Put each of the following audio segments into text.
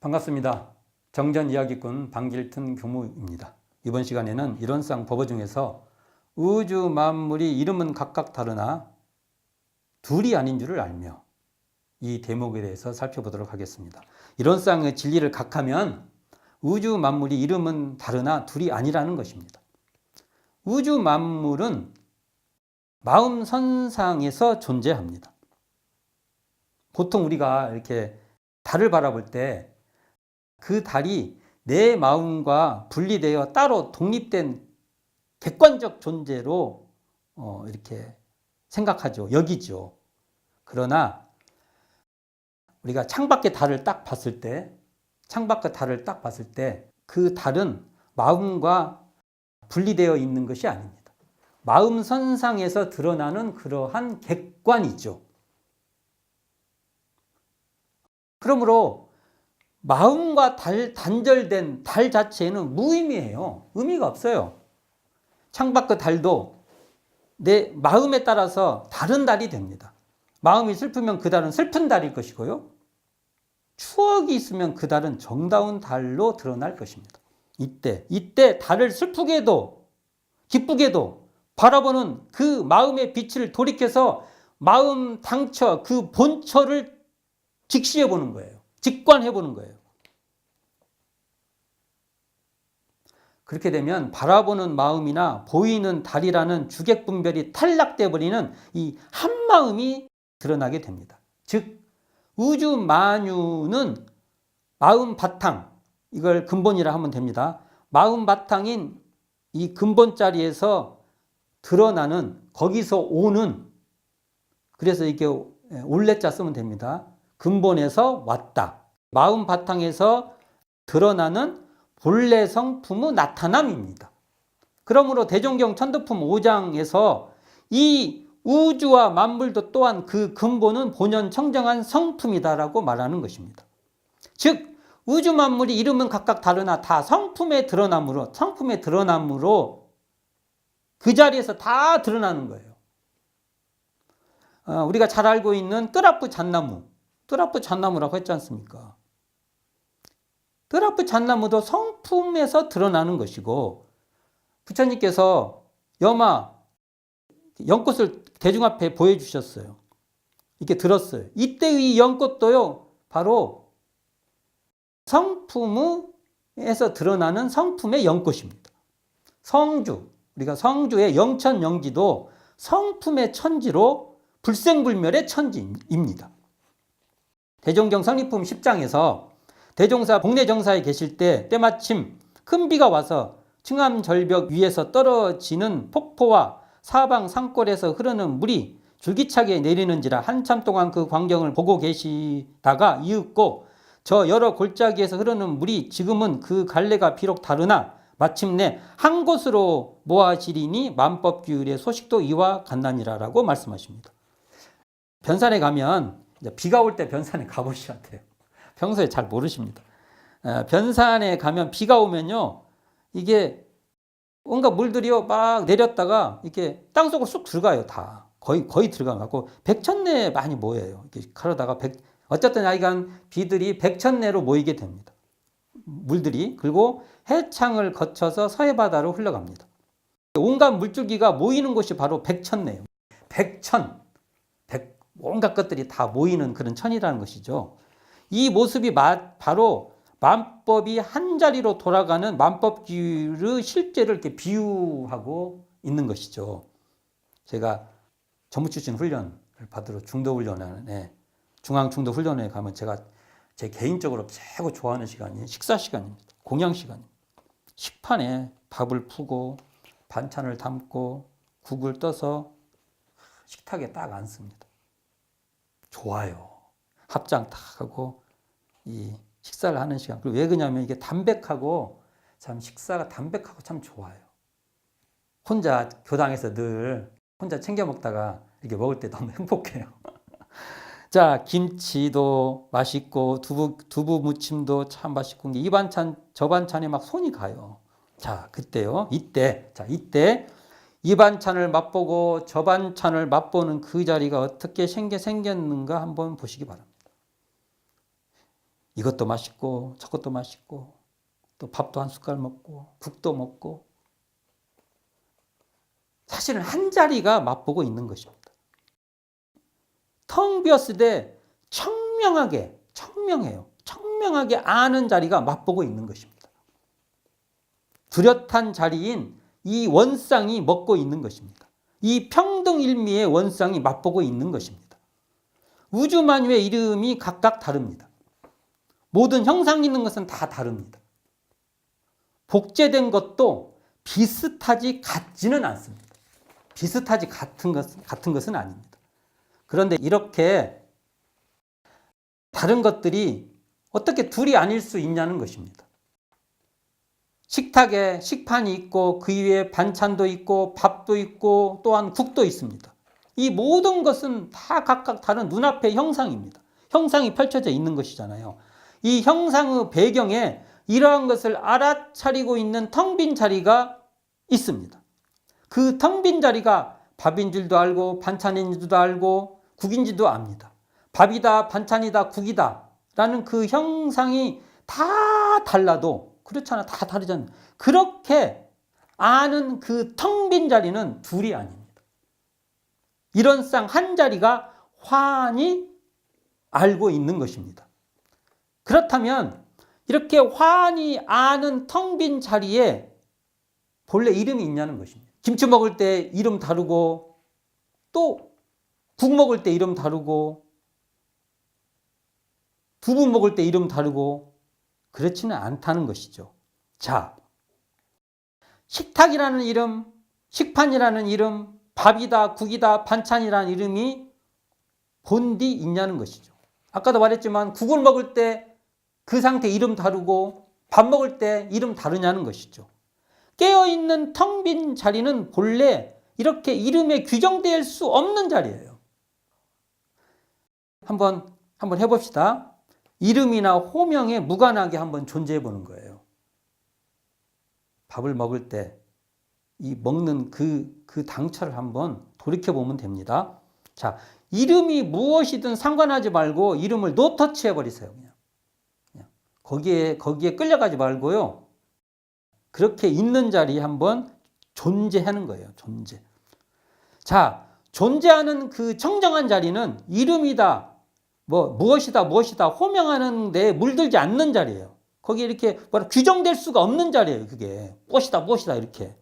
반갑습니다. 정전이야기꾼 방길튼 교무입니다. 이번 시간에는 이론상 법어 중에서 우주 만물이 이름은 각각 다르나 둘이 아닌 줄을 알며 이 대목에 대해서 살펴보도록 하겠습니다. 이론상의 진리를 각하면 우주 만물이 이름은 다르나 둘이 아니라는 것입니다. 우주 만물은 마음 선상에서 존재합니다. 보통 우리가 이렇게 달을 바라볼 때 그 달이 내 마음과 분리되어 따로 독립된 객관적 존재로 이렇게 생각하죠. 여기죠. 그러나 우리가 창밖의 달을 딱 봤을 때 그 달은 마음과 분리되어 있는 것이 아닙니다. 마음 선상에서 드러나는 그러한 객관이죠. 그러므로 마음과 단절된 달 자체는 무의미해요. 의미가 없어요. 창밖의 달도 내 마음에 따라서 다른 달이 됩니다. 마음이 슬프면 그 달은 슬픈 달일 것이고요. 추억이 있으면 그 달은 정다운 달로 드러날 것입니다. 이때 달을 슬프게도 기쁘게도 바라보는 그 마음의 빛을 돌이켜서 마음 당처 그 본처를 직시해 보는 거예요. 직관해 보는 거예요. 그렇게 되면 바라보는 마음이나 보이는 달이라는 주객 분별이 탈락돼 버리는 이 한 마음이 드러나게 됩니다. 즉 우주 만유는 마음 바탕, 이걸 근본이라 하면 됩니다. 마음 바탕인 이 근본 자리에서 드러나는, 거기서 오는, 그래서 이렇게 올레자 쓰면 됩니다. 근본에서 왔다. 마음 바탕에서 드러나는 본래 성품의 나타남입니다. 그러므로 대종경 천도품 5장에서 이 우주와 만물도 또한 그 근본은 본연 청정한 성품이다라고 말하는 것입니다. 즉 우주 만물이 이름은 각각 다르나 다 성품의 드러남으로 그 자리에서 다 드러나는 거예요. 우리가 잘 알고 있는 뜨라프 잣나무라고 했지 않습니까? 뜨라프 잣나무도 성품에서 드러나는 것이고, 부처님께서 연꽃을 대중 앞에 보여주셨어요. 이렇게 들었어요. 이때의 연꽃도요, 바로 성품에서 드러나는 성품의 연꽃입니다. 우리가 성주의 영천영지도 성품의 천지로 불생불멸의 천지입니다. 대종경 선입품 10장에서 대종사 복례정사에 계실 때 때마침 큰 비가 와서 층암절벽 위에서 떨어지는 폭포와 사방 산골에서 흐르는 물이 줄기차게 내리는지라 한참 동안 그 광경을 보고 계시다가 이윽고 저 여러 골짜기에서 흐르는 물이 지금은 그 갈래가 비록 다르나 마침내 한 곳으로 모아지리니 만법규율의 소식도 이와 같나니라라고 말씀하십니다. 변산에 가면 비가 올 때 변산에 가보셔야 돼요. 평소에 잘 모르십니다. 변산에 가면 비가 오면요, 이게 온갖 물들이요 막 내렸다가 이렇게 땅속으로 쑥 들어가요. 다 거의 들어가고 백천내에 많이 모여요. 이렇게 가로다가 어쨌든 하여간 비들이 백천내로 모이게 됩니다. 물들이. 그리고 해창을 거쳐서 서해바다로 흘러갑니다. 온갖 물줄기가 모이는 곳이 바로 백천내예요. 온갖 것들이 다 모이는 그런 천이라는 것이죠. 이 모습이 바로 만법이 한자리로 돌아가는 만법규율의 실제를 이렇게 비유하고 있는 것이죠. 제가 전무출신 훈련을 받으러 중도훈련에, 중앙중도훈련에 가면 제가 제 개인적으로 최고 좋아하는 시간이 식사 시간입니다. 공양 시간입니다. 식판에 밥을 푸고 반찬을 담고 국을 떠서 식탁에 딱 앉습니다. 좋아요. 합장 딱 하고 이 식사를 하는 시간. 그리고 왜 그러냐면 이게 식사가 담백하고 참 좋아요. 혼자 교당에서 늘 혼자 챙겨 먹다가 이렇게 먹을 때 너무 행복해요. 자, 김치도 맛있고 두부 무침도 참 맛있고 이 반찬 저 반찬에 막 손이 가요. 자, 이때 이 반찬을 맛보고 저 반찬을 맛보는 그 자리가 어떻게 생겼는가 한번 보시기 바랍니다. 이것도 맛있고 저것도 맛있고 또 밥도 한 숟갈 먹고 국도 먹고 사실은 한 자리가 맛보고 있는 것입니다. 텅 비었을 때 청명하게 아는 자리가 맛보고 있는 것입니다. 뚜렷한 자리인 이 원상이 먹고 있는 것입니다. 이 평등일미의 원상이 맛보고 있는 것입니다. 우주만유의 이름이 각각 다릅니다. 모든 형상이 있는 것은 다 다릅니다. 복제된 것도 비슷하지 같지는 않습니다. 비슷하지 같은 것은 아닙니다. 그런데 이렇게 다른 것들이 어떻게 둘이 아닐 수 있냐는 것입니다. 식탁에 식판이 있고 그 위에 반찬도 있고 밥도 있고 또한 국도 있습니다. 이 모든 것은 다 각각 다른 눈앞의 형상입니다. 형상이 펼쳐져 있는 것이잖아요. 이 형상의 배경에 이러한 것을 알아차리고 있는 텅 빈 자리가 있습니다. 그 텅 빈 자리가 밥인 줄도 알고 반찬인 줄도 알고 국인지도 압니다. 밥이다, 반찬이다, 국이다 라는 그 형상이 다 달라도 그렇잖아. 다 다르잖아. 그렇게 아는 그 텅 빈 자리는 둘이 아닙니다. 이런 쌍 한 자리가 환히 알고 있는 것입니다. 그렇다면 이렇게 환히 아는 텅 빈 자리에 본래 이름이 있냐는 것입니다. 김치 먹을 때 이름 다르고 또 국 먹을 때 이름 다르고 두부 먹을 때 이름 다르고 그렇지는 않다는 것이죠. 자, 식탁이라는 이름, 식판이라는 이름, 밥이다, 국이다, 반찬이라는 이름이 본디 있냐는 것이죠. 아까도 말했지만 국을 먹을 때 그 상태 이름 다르고 밥 먹을 때 이름 다르냐는 것이죠. 깨어있는 텅 빈 자리는 본래 이렇게 이름에 규정될 수 없는 자리예요. 한번 해봅시다. 이름이나 호명에 무관하게 한번 존재해 보는 거예요. 밥을 먹을 때 이 먹는 그 당처를 한번 돌이켜 보면 됩니다. 자, 이름이 무엇이든 상관하지 말고 이름을 노터치해 버리세요. 그냥 거기에 끌려가지 말고요. 그렇게 있는 자리에 한번 존재하는 거예요. 존재. 자, 존재하는 그 청정한 자리는 이름이다, 무엇이다 호명하는 데 물들지 않는 자리예요. 거기에 이렇게 규정될 수가 없는 자리예요. 그게 무엇이다 이렇게.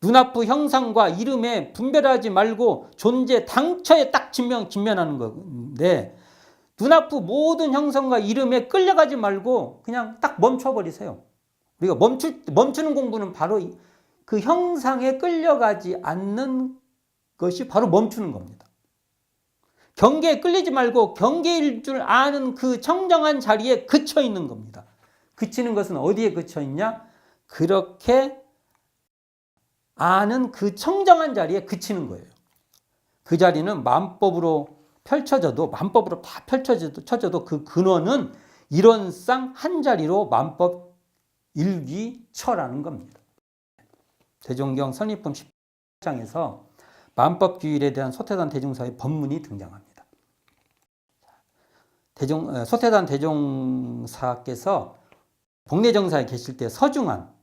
눈앞의 형상과 이름에 분별하지 말고 존재 당처에 딱 직면하는 건데 눈앞의 모든 형상과 이름에 끌려가지 말고 그냥 딱 멈춰버리세요. 우리가 멈추는 공부는 바로 그 형상에 끌려가지 않는 것이 바로 멈추는 겁니다. 경계에 끌리지 말고 경계일 줄 아는 그 청정한 자리에 그쳐 있는 겁니다. 그치는 것은 어디에 그쳐 있냐? 그렇게 아는 그 청정한 자리에 그치는 거예요. 그 자리는 만법으로 다 펼쳐져도 그 근원은 이론상 한 자리로 만법 일기처라는 겁니다. 대종경 선입품 10장에서 만법규율에 대한 소태단 대종사의 법문이 등장합니다. 소태단 대종사께서 복례정사에 계실 때 서중한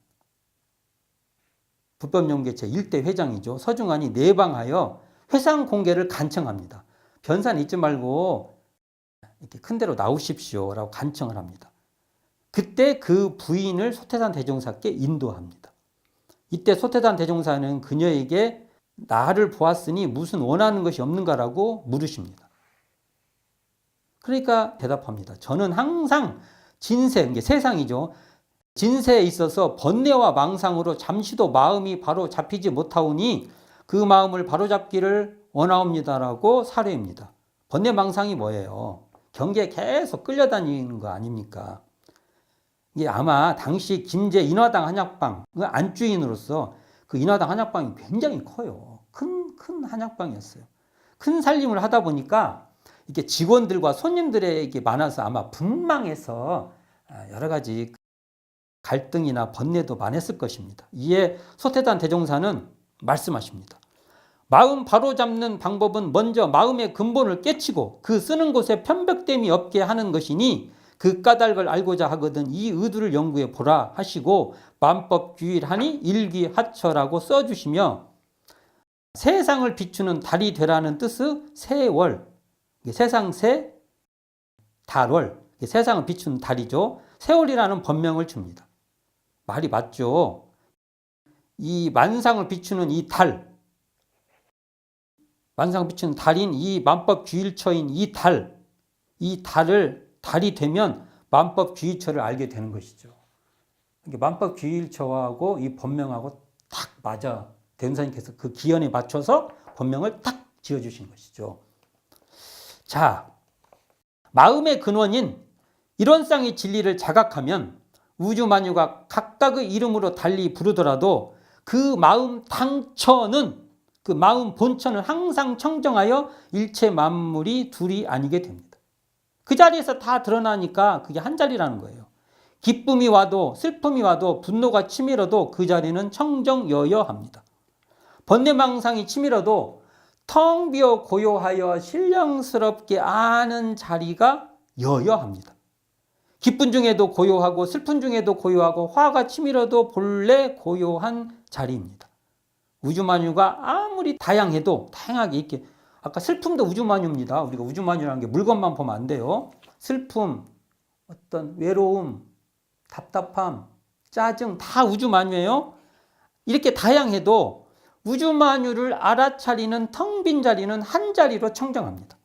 불법연계체 1대 회장이죠. 서중한이 내방하여 회상 공개를 간청합니다. 변산 잊지 말고 이렇게 큰 데로 나오십시오라고 간청을 합니다. 그때 그 부인을 소태단 대종사께 인도합니다. 이때 소태단 대종사는 그녀에게 나를 보았으니 무슨 원하는 것이 없는가라고 물으십니다. 그러니까 대답합니다. 저는 항상 진세, 이게 세상이죠. 진세에 있어서 번뇌와 망상으로 잠시도 마음이 바로 잡히지 못하오니 그 마음을 바로잡기를 원하옵니다라고 사례입니다. 번뇌 망상이 뭐예요? 경계에 계속 끌려다니는 거 아닙니까? 이게 아마 당시 김제 인화당 한약방 그 안주인으로서 그 인화당 한약방이 굉장히 커요. 큰 한약방이었어요. 큰 살림을 하다 보니까 이게 직원들과 손님들에게 많아서 아마 분망해서 여러 가지 갈등이나 번뇌도 많았을 것입니다. 이에 소태단 대종사는 말씀하십니다. 마음 바로잡는 방법은 먼저 마음의 근본을 깨치고 그 쓰는 곳에 편벽됨이 없게 하는 것이니 그 까닭을 알고자 하거든 이 의도를 연구해 보라 하시고 만법규일하니 일기하처라고 써주시며 세상을 비추는 달이 되라는 뜻의 세월, 세상 새, 달월, 세상을 비추는 달이죠. 세월이라는 법명을 줍니다. 말이 맞죠? 이 만상을 비추는 이 달, 만상을 비추는 달인 이 만법규일처인 이 달을 달이 되면 만법규일처를 알게 되는 것이죠. 만법규일처하고 이 법명하고 딱 맞아. 대운사님께서 그 기연에 맞춰서 법명을 딱 지어주신 것이죠. 자, 마음의 근원인 일원상의 진리를 자각하면 우주만유가 각각의 이름으로 달리 부르더라도 그 마음 당처는, 그 마음 본처는 항상 청정하여 일체 만물이 둘이 아니게 됩니다. 그 자리에서 다 드러나니까 그게 한 자리라는 거예요. 기쁨이 와도 슬픔이 와도 분노가 치밀어도 그 자리는 청정여여합니다. 번뇌망상이 치밀어도 텅 비어 고요하여 신령스럽게 아는 자리가 여여합니다. 기쁨 중에도 고요하고 슬픔 중에도 고요하고 화가 치밀어도 본래 고요한 자리입니다. 우주만유가 아무리 다양하게 이렇게, 아까 슬픔도 우주만유입니다. 우리가 우주만유라는 게 물건만 보면 안 돼요. 슬픔, 어떤 외로움, 답답함, 짜증 다 우주만유예요. 이렇게 다양해도 우주만유를 알아차리는 텅 빈 자리는 한 자리로 청정합니다.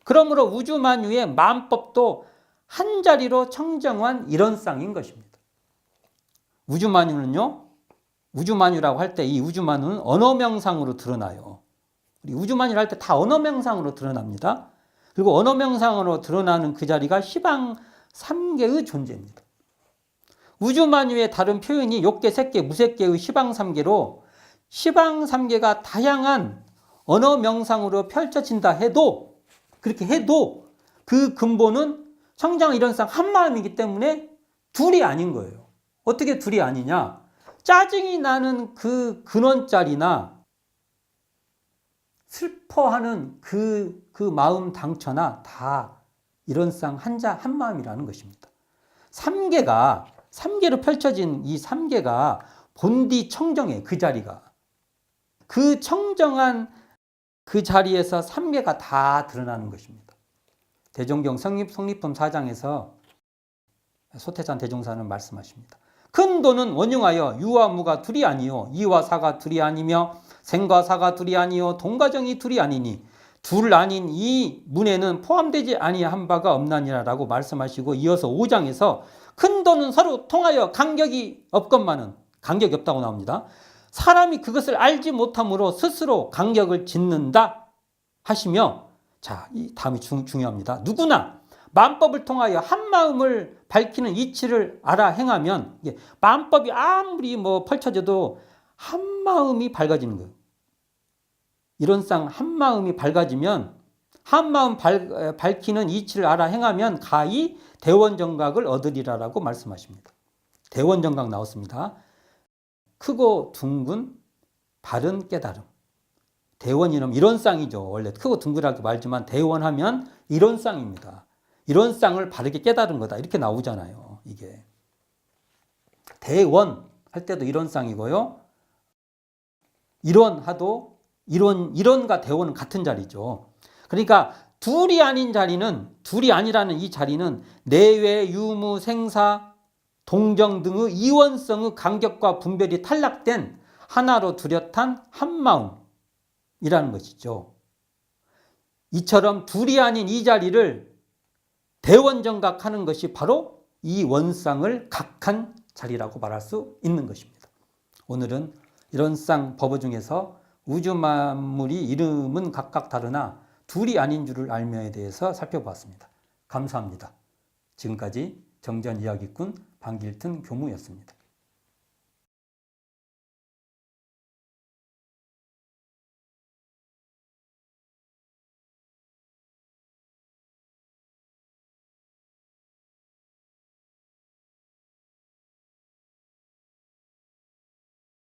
그러므로 우주만유의 만법도 한 자리로 청정한 일원상인 것입니다. 우주만유는요, 우주만유라고 할 때 이 우주만유는 언어명상으로 드러나요. 우리 우주만유를 할 때 다 언어명상으로 드러납니다. 그리고 언어명상으로 드러나는 그 자리가 시방 3개의 존재입니다. 우주만유의 다른 표현이 욕계, 색계, 무색계의 시방 3개로 시방 3개가 다양한 언어명상으로 펼쳐진다 해도, 그렇게 해도 그 근본은 청정 일원상 한 마음이기 때문에 둘이 아닌 거예요. 어떻게 둘이 아니냐? 짜증이 나는 그 근원자리나 슬퍼하는 그 마음 당처나 다 일원상 한 마음이라는 것입니다. 3개로 펼쳐진 이 3개가 본디 청정해, 그 자리가. 그 청정한 그 자리에서 3개가 다 드러나는 것입니다. 대종경 성립품 4장에서 소태산 대종사는 말씀하십니다. 큰 도는 원흉하여 유와 무가 둘이 아니요 이와 사가 둘이 아니며 생과 사가 둘이 아니요 동과정이 둘이 아니니 둘 아닌 이 문에는 포함되지 아니한 바가 없나니라라고 말씀하시고, 이어서 5장에서 큰 도는 서로 통하여 간격이 없건만은, 간격이 없다고 나옵니다. 사람이 그것을 알지 못함으로 스스로 간격을 짓는다 하시며, 자, 이 다음이 중요합니다. 누구나 만법을 통하여 한 마음을 밝히는 이치를 알아 행하면, 만법이 아무리 펼쳐져도 한 마음이 밝아지는 거예요. 이론상 한 마음이 밝아지면, 한 마음 밝히는 이치를 알아 행하면 가히 대원정각을 얻으리라라고 말씀하십니다. 대원정각 나왔습니다. 크고 둥근 바른 깨달음. 대원이라면 이론상이죠. 원래 크고 둥글하게 말지만 대원하면 이론상입니다. 이론상을 바르게 깨달은 거다, 이렇게 나오잖아요. 이게 대원 할 때도 이론상이고요. 이론하도 이론과 대원은 같은 자리죠. 그러니까 둘이 아닌 자리는, 둘이 아니라는 이 자리는 내외, 유무, 생사, 동정 등의 이원성의 간격과 분별이 탈락된 하나로 뚜렷한 한 마음이라는 것이죠. 이처럼 둘이 아닌 이 자리를 대원정각하는 것이 바로 이 원상을 각한 자리라고 말할 수 있는 것입니다. 오늘은 일원상 법어 중에서 우주만물이 이름은 각각 다르나 둘이 아닌 줄을 알며에 대해서 살펴보았습니다. 감사합니다. 지금까지 정전이야기꾼 방길튼 교무였습니다.